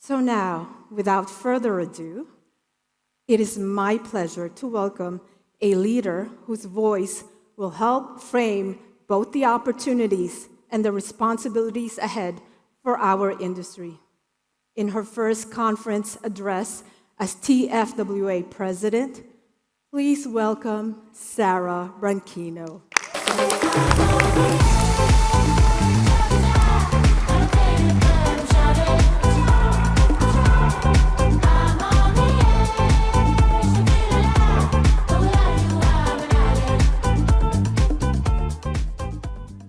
So now, without further ado, it is my pleasure to welcome a leader whose voice will help frame both the opportunities and the responsibilities ahead for our industry. In her first conference address as TFWA President, please welcome Sarah Branquinho.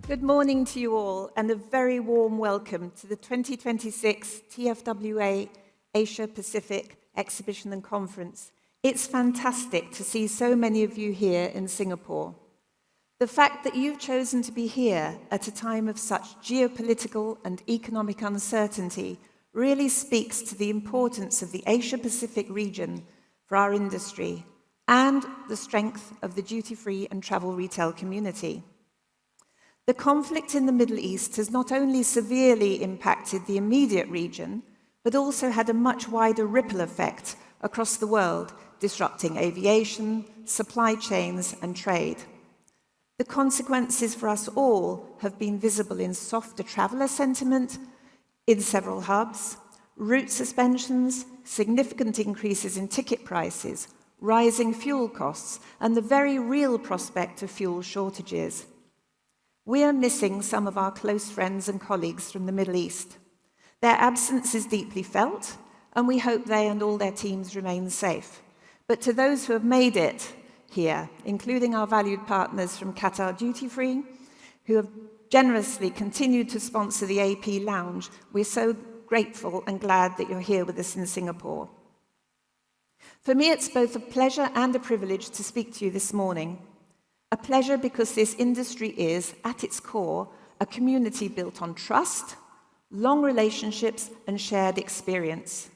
Good morning to you all, and a very warm welcome to the 2026 TFWA Asia Pacific Exhibition and Conference. It's fantastic to see so many of you here in Singapore. The fact that you've chosen to be here at a time of such geopolitical and economic uncertainty really speaks to the importance of the Asia Pacific region for our industry and the strength of the duty-free and travel retail community. The conflict in the Middle East has not only severely impacted the immediate region, but also had a much wider ripple effect across the world, disrupting aviation, supply chains, and trade. The consequences for us all have been visible in softer traveller sentiment in several hubs, route suspensions, significant increases in ticket prices, rising fuel costs, and the very real prospect of fuel shortages. We are missing some of our close friends and colleagues from the Middle East. Their absence is deeply felt, and we hope they and all their teams remain safe. But to those who have made it here, including our valued partners from Qatar Duty Free, who have generously continued to sponsor the AP Lounge, we're so grateful and glad that you're here with us in Singapore. For me, it's both a pleasure and a privilege to speak to you this morning. A pleasure because this industry is, at its core, a community built on trust, long relationships, and shared experience.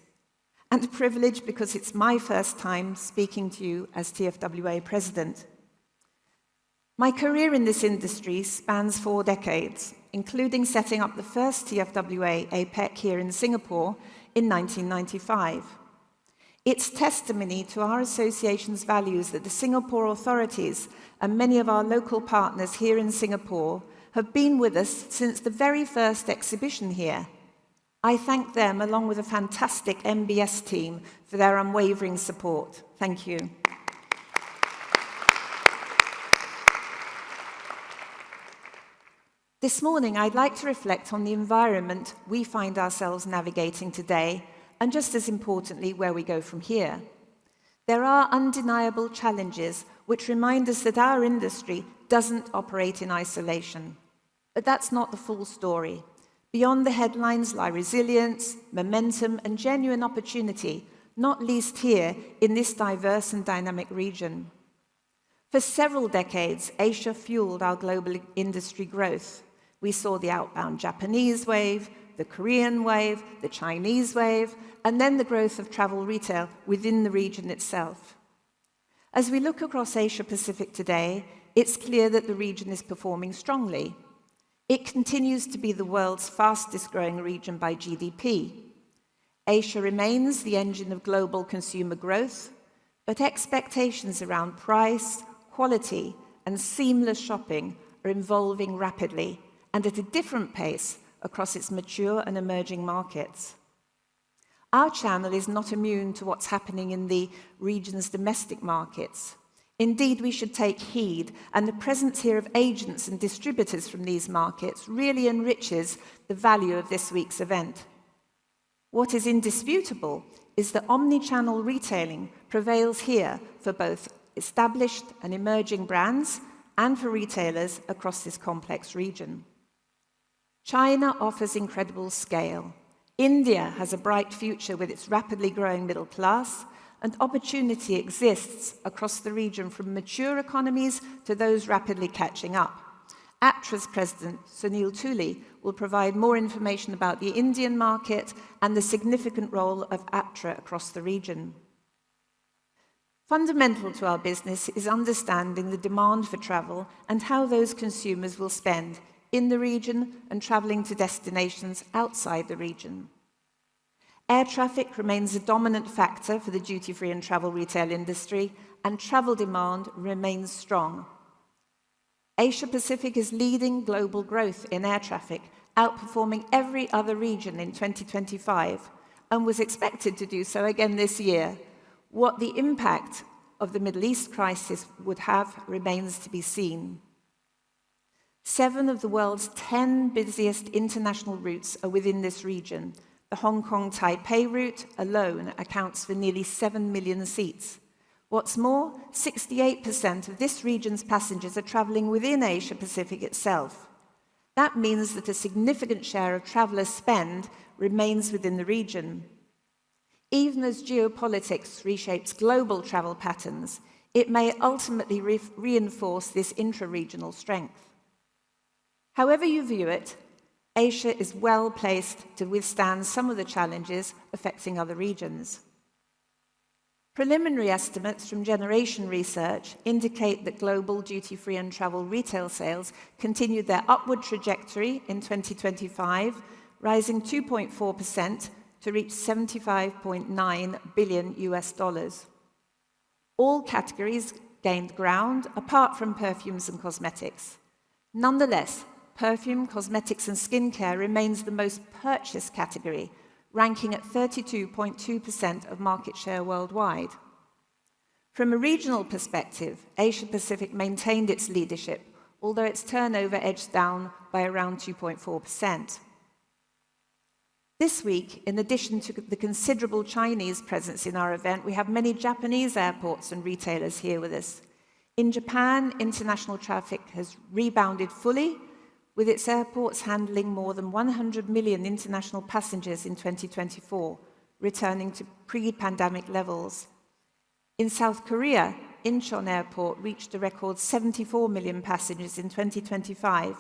And a privilege because it's my first time speaking to you as TFWA President. My career in this industry spans 4 decades, including setting up the first TFWA APEC here in Singapore in 1995. It's testimony to our association's values that the Singapore authorities and many of our local partners here in Singapore have been with us since the very first exhibition here. I thank them, along with a fantastic MBS team, for their unwavering support. Thank you. This morning, I'd like to reflect on the environment we find ourselves navigating today, and just as importantly, where we go from here. There are undeniable challenges which remind us that our industry doesn't operate in isolation. But that's not the full story. Beyond the headlines lie resilience, momentum, and genuine opportunity, not least here in this diverse and dynamic region. For several decades, Asia fueled our global industry growth. We saw the outbound Japanese wave, the Korean wave, the Chinese wave, and then the growth of travel retail within the region itself. As we look across Asia Pacific today, it's clear that the region is performing strongly. It continues to be the world's fastest growing region by GDP. Asia remains the engine of global consumer growth, but expectations around price, quality, and seamless shopping are evolving rapidly and at a different pace across its mature and emerging markets. Our channel is not immune to what's happening in the region's domestic markets. Indeed, we should take heed, and the presence here of agents and distributors from these markets really enriches the value of this week's event. What is indisputable is that omni-channel retailing prevails here for both established and emerging brands and for retailers across this complex region. China offers incredible scale. India has a bright future with its rapidly growing middle class, and opportunity exists across the region from mature economies to those rapidly catching up. ATRA's President, Sunil Tuli, will provide more information about the Indian market and the significant role of ATRA across the region. Fundamental to our business is understanding the demand for travel and how those consumers will spend in the region and traveling to destinations outside the region. Air traffic remains a dominant factor for the duty-free and travel retail industry, and travel demand remains strong. Asia Pacific is leading global growth in air traffic, outperforming every other region in 2025, and was expected to do so again this year. What the impact of the Middle East crisis would have remains to be seen. 7 of the world's 10 busiest international routes are within this region. The Hong Kong-Taipei route alone accounts for nearly 7 million seats. What's more, 68% of this region's passengers are travelling within Asia Pacific itself. That means that a significant share of travellers' spend remains within the region. Even as geopolitics reshapes global travel patterns, it may ultimately reinforce this intra-regional strength. However you view it, Asia is well placed to withstand some of the challenges affecting other regions. Preliminary estimates from Generation Research indicate that global duty-free and travel retail sales continued their upward trajectory in 2025, rising 2.4% to reach $75.9 billion. All categories gained ground, apart from perfumes and cosmetics. Nonetheless, perfume, cosmetics, and skincare remains the most purchased category, ranking at 32.2% of market share worldwide. From a regional perspective, Asia Pacific maintained its leadership, although its turnover edged down by around 2.4%. This week, in addition to the considerable Chinese presence in our event, we have many Japanese airports and retailers here with us. In Japan, international traffic has rebounded fully, with its airports handling more than 100 million international passengers in 2024, returning to pre-pandemic levels. In South Korea, Incheon Airport reached a record 74 million passengers in 2025,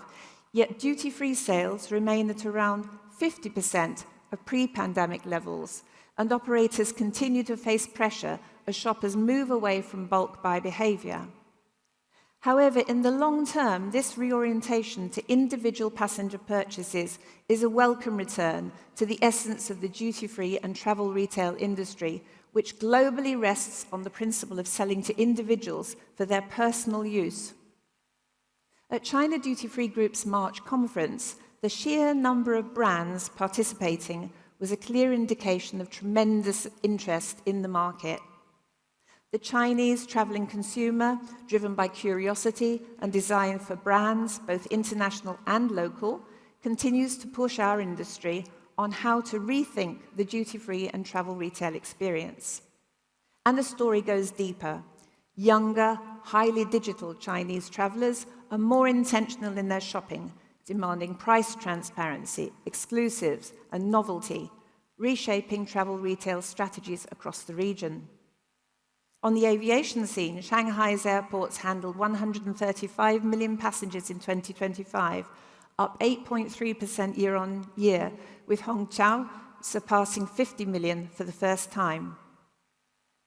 yet duty-free sales remain at around 50% of pre-pandemic levels, and operators continue to face pressure as shoppers move away from bulk buy behavior. However, in the long term, this reorientation to individual passenger purchases is a welcome return to the essence of the duty-free and travel retail industry, which globally rests on the principle of selling to individuals for their personal use. At China Duty Free Group's March conference, the sheer number of brands participating was a clear indication of tremendous interest in the market. The Chinese traveling consumer, driven by curiosity and desire for brands, both international and local, continues to push our industry on how to rethink the duty-free and travel retail experience. And the story goes deeper. Younger, highly digital Chinese travelers are more intentional in their shopping, demanding price transparency, exclusives, and novelty, reshaping travel retail strategies across the region. On the aviation scene, Shanghai's airports handled 135 million passengers in 2025, up 8.3% year-on-year, with Hongqiao surpassing 50 million for the first time.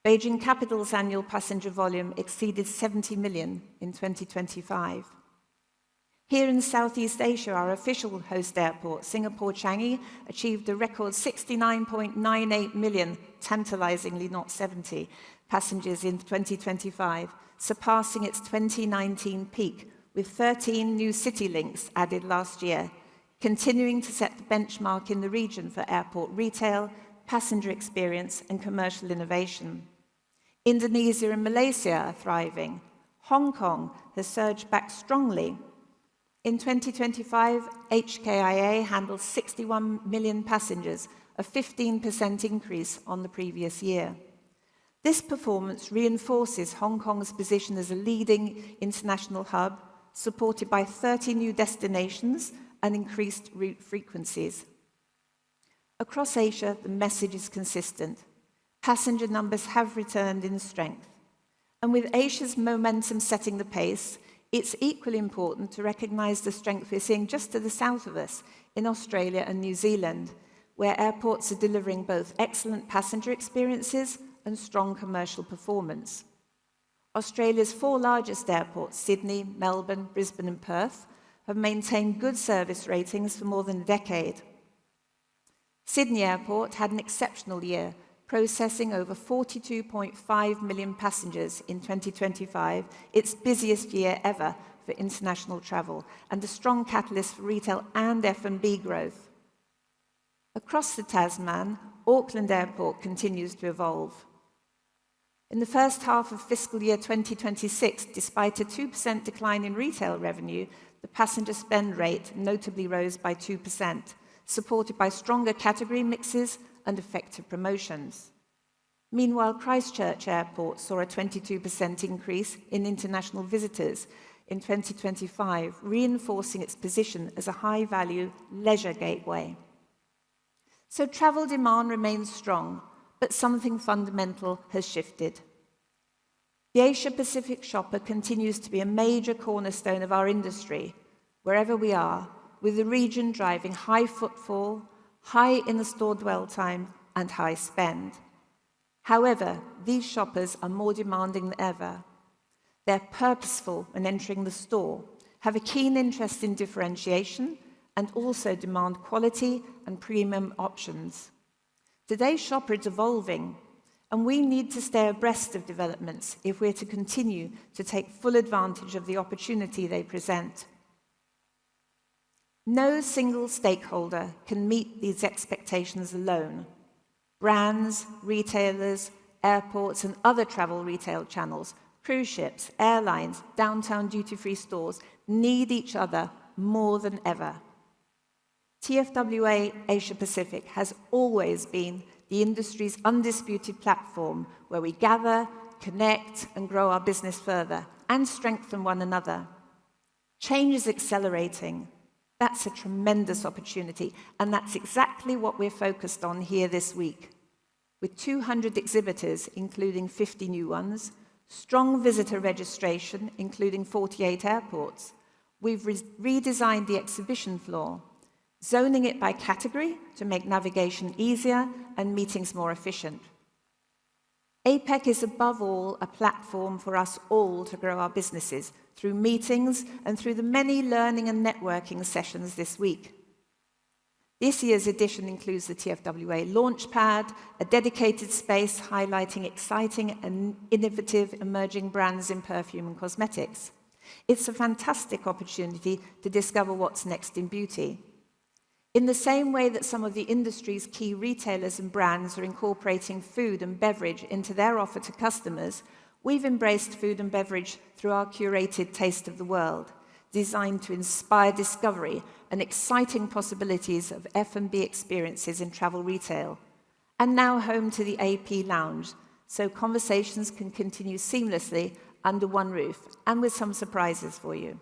Beijing Capital's annual passenger volume exceeded 70 million in 2025. Here in Southeast Asia, our official host airport, Singapore Changi, achieved a record 69.98 million, tantalizingly not 70, passengers in 2025, surpassing its 2019 peak, with 13 new city links added last year, continuing to set the benchmark in the region for airport retail, passenger experience, and commercial innovation. Indonesia and Malaysia are thriving. Hong Kong has surged back strongly. In 2025, HKIA handled 61 million passengers, a 15% increase on the previous year. This performance reinforces Hong Kong's position as a leading international hub, supported by 30 new destinations and increased route frequencies. Across Asia, the message is consistent. Passenger numbers have returned in strength. And with Asia's momentum setting the pace, it's equally important to recognise the strength we're seeing just to the south of us in Australia and New Zealand, where airports are delivering both excellent passenger experiences and strong commercial performance. Australia's 4 largest airports, Sydney, Melbourne, Brisbane and Perth, have maintained good service ratings for more than a decade. Sydney Airport had an exceptional year, processing over 42.5 million passengers in 2025, its busiest year ever for international travel, and a strong catalyst for retail and F&B growth. Across the Tasman, Auckland Airport continues to evolve. In the first half of fiscal year 2026, despite a 2% decline in retail revenue, the passenger spend rate notably rose by 2%, supported by stronger category mixes and effective promotions. Meanwhile, Christchurch Airport saw a 22% increase in international visitors in 2025, reinforcing its position as a high-value leisure gateway. So travel demand remains strong, but something fundamental has shifted. The Asia Pacific shopper continues to be a major cornerstone of our industry, wherever we are, with the region driving high footfall, high in-the-store dwell time, and high spend. However, these shoppers are more demanding than ever. They're purposeful when entering the store, have a keen interest in differentiation, and also demand quality and premium options. Today's shopper is evolving, and we need to stay abreast of developments if we're to continue to take full advantage of the opportunity they present. No single stakeholder can meet these expectations alone. Brands, retailers, airports, and other travel retail channels, cruise ships, airlines, downtown duty-free stores need each other more than ever. TFWA Asia Pacific has always been the industry's undisputed platform where we gather, connect, and grow our business further and strengthen one another. Change is accelerating. That's a tremendous opportunity, and that's exactly what we're focused on here this week. With 200 exhibitors, including 50 new ones, strong visitor registration, including 48 airports, we've redesigned the exhibition floor, zoning it by category to make navigation easier and meetings more efficient. APEC is above all a platform for us all to grow our businesses through meetings and through the many learning and networking sessions this week. This year's edition includes the TFWA Launchpad, a dedicated space highlighting exciting and innovative emerging brands in perfume and cosmetics. It's a fantastic opportunity to discover what's next in beauty. In the same way that some of the industry's key retailers and brands are incorporating food and beverage into their offer to customers, we've embraced food and beverage through our curated Taste of the World, designed to inspire discovery and exciting possibilities of F&B experiences in travel retail, and now home to the AP Lounge, so conversations can continue seamlessly under one roof and with some surprises for you.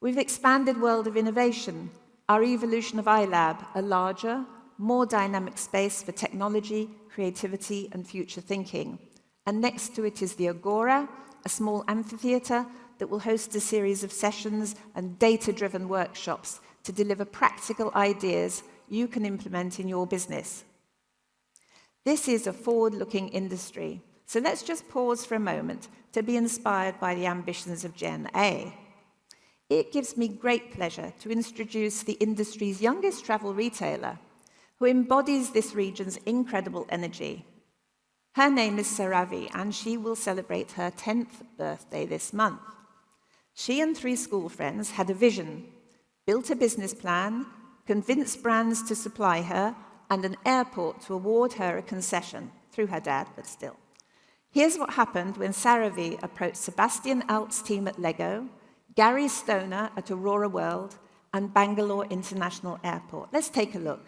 We've expanded World of Innovation, our evolution of iLab, a larger, more dynamic space for technology, creativity, and future thinking. And next to it is the Agora, a small amphitheatre that will host a series of sessions and data-driven workshops to deliver practical ideas you can implement in your business. This is a forward-looking industry, so let's just pause for a moment to be inspired by the ambitions of Gen A. It gives me great pleasure to introduce the industry's youngest travel retailer, who embodies this region's incredible energy. Her name is Saravi, and she will celebrate her 10th birthday this month. She and 3 school friends had a vision, built a business plan, convinced brands to supply her, and an airport to award her a concession, through her dad, but still. Here's what happened when Saravi approached Sebastian Alt's team at Lego, Gary Stoner at Aurora World, and Bangalore International Airport. Let's take a look.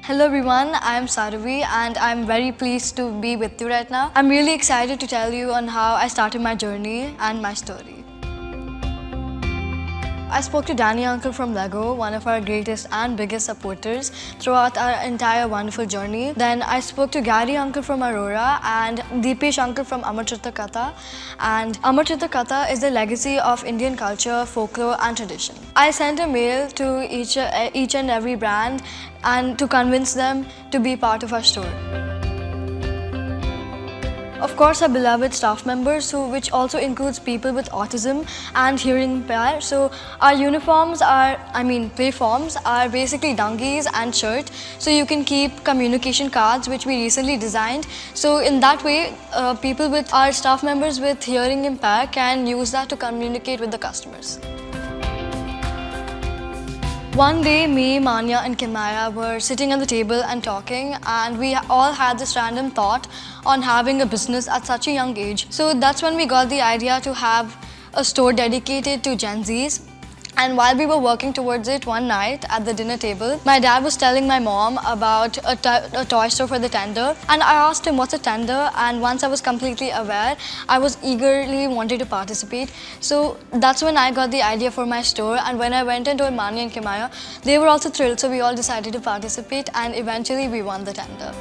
Hello everyone, I'm Saravi and I'm very pleased to be with you right now. I'm really excited to tell you on how I started my journey and my story. I spoke to Danny Uncle from Lego, one of our greatest and biggest supporters throughout our entire wonderful journey. Then I spoke to Gary Uncle from Aurora and Deepesh Uncle from Amar Chitra Katha. And Amar Chitra Katha is the legacy of Indian culture, folklore and tradition. I sent a mail to each and every brand and to convince them to be part of our store. Of course, our beloved staff members, which also includes people with autism and hearing impair. So our uniforms are, play forms are basically dungies and shirt. So you can keep communication cards, which we recently designed. So in that way, our staff members with hearing impair can use that to communicate with the customers. One day, me, Manya and Kimaya were sitting at the table and talking, and we all had this random thought on having a business at such a young age. So that's when we got the idea to have a store dedicated to Gen Zs. And while we were working towards it one night at the dinner table, my dad was telling my mom about a toy store for the tender, and I asked him what's a tender, and once I was completely aware, I was eagerly wanting to participate. So that's when I got the idea for my store, and when I went and told Manya and Kimaya, they were also thrilled, so we all decided to participate, and eventually we won the tender.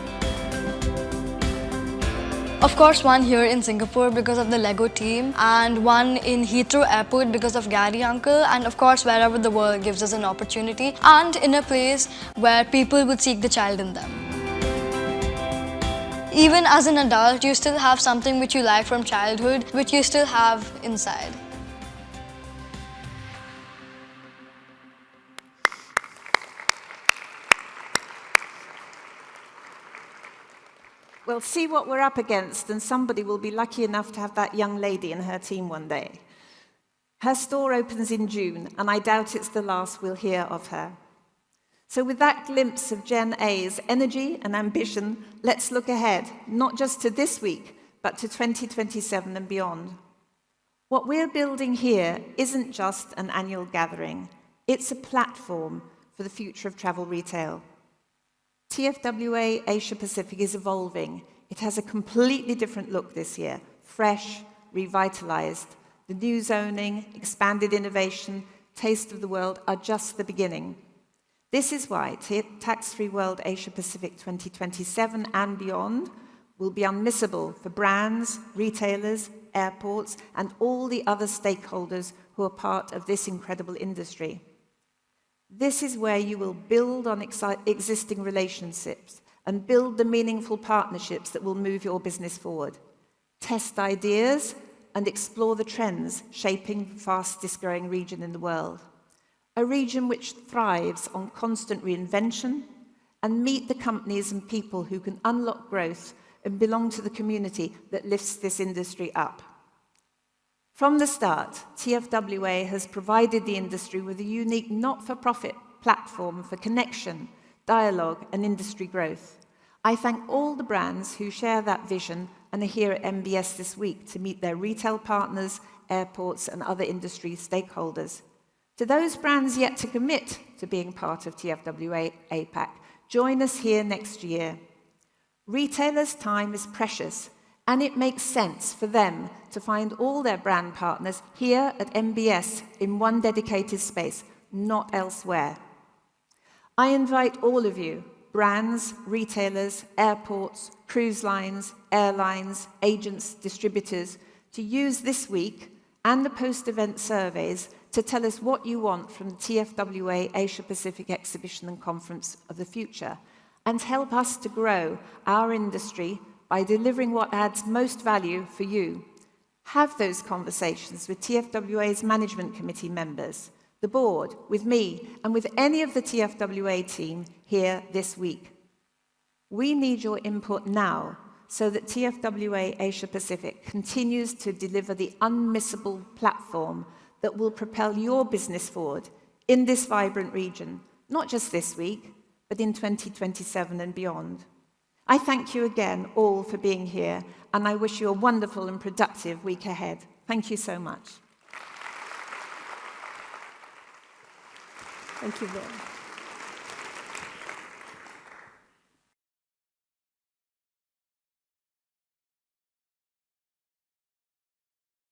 Of course, one here in Singapore because of the Lego team, and one in Heathrow Airport because of Gary Uncle, and of course wherever the world gives us an opportunity, and in a place where people would seek the child in them. Even as an adult, you still have something which you like from childhood, which you still have inside. Well, see what we're up against, and somebody will be lucky enough to have that young lady in her team one day. Her store opens in June, and I doubt it's the last we'll hear of her. So with that glimpse of Gen A's energy and ambition, let's look ahead, not just to this week, but to 2027 and beyond. What we're building here isn't just an annual gathering. It's a platform for the future of travel retail. TFWA Asia Pacific is evolving. It has a completely different look this year, fresh, revitalized. The new zoning, expanded innovation, taste of the world are just the beginning. This is why Tax-Free World Asia Pacific 2027 and beyond will be unmissable for brands, retailers, airports, and all the other stakeholders who are part of this incredible industry. This is where you will build on existing relationships and build the meaningful partnerships that will move your business forward. Test ideas and explore the trends shaping the fastest growing region in the world. A region which thrives on constant reinvention, and meet the companies and people who can unlock growth and belong to the community that lifts this industry up. From the start, TFWA has provided the industry with a unique not-for-profit platform for connection, dialogue, and industry growth. I thank all the brands who share that vision and are here at MBS this week to meet their retail partners, airports, and other industry stakeholders. To those brands yet to commit to being part of TFWA APAC, join us here next year. Retailers' time is precious, and it makes sense for them to find all their brand partners here at MBS in one dedicated space, not elsewhere. I invite all of you, brands, retailers, airports, cruise lines, airlines, agents, distributors, to use this week and the post-event surveys to tell us what you want from the TFWA Asia Pacific Exhibition and Conference of the future, and help us to grow our industry by delivering what adds most value for you. Have those conversations with TFWA's management committee members, the board, with me, and with any of the TFWA team here this week. We need your input now so that TFWA Asia Pacific continues to deliver the unmissable platform that will propel your business forward in this vibrant region, not just this week, but in 2027 and beyond. I thank you again all for being here, and I wish you a wonderful and productive week ahead. Thank you so much. Thank you very much.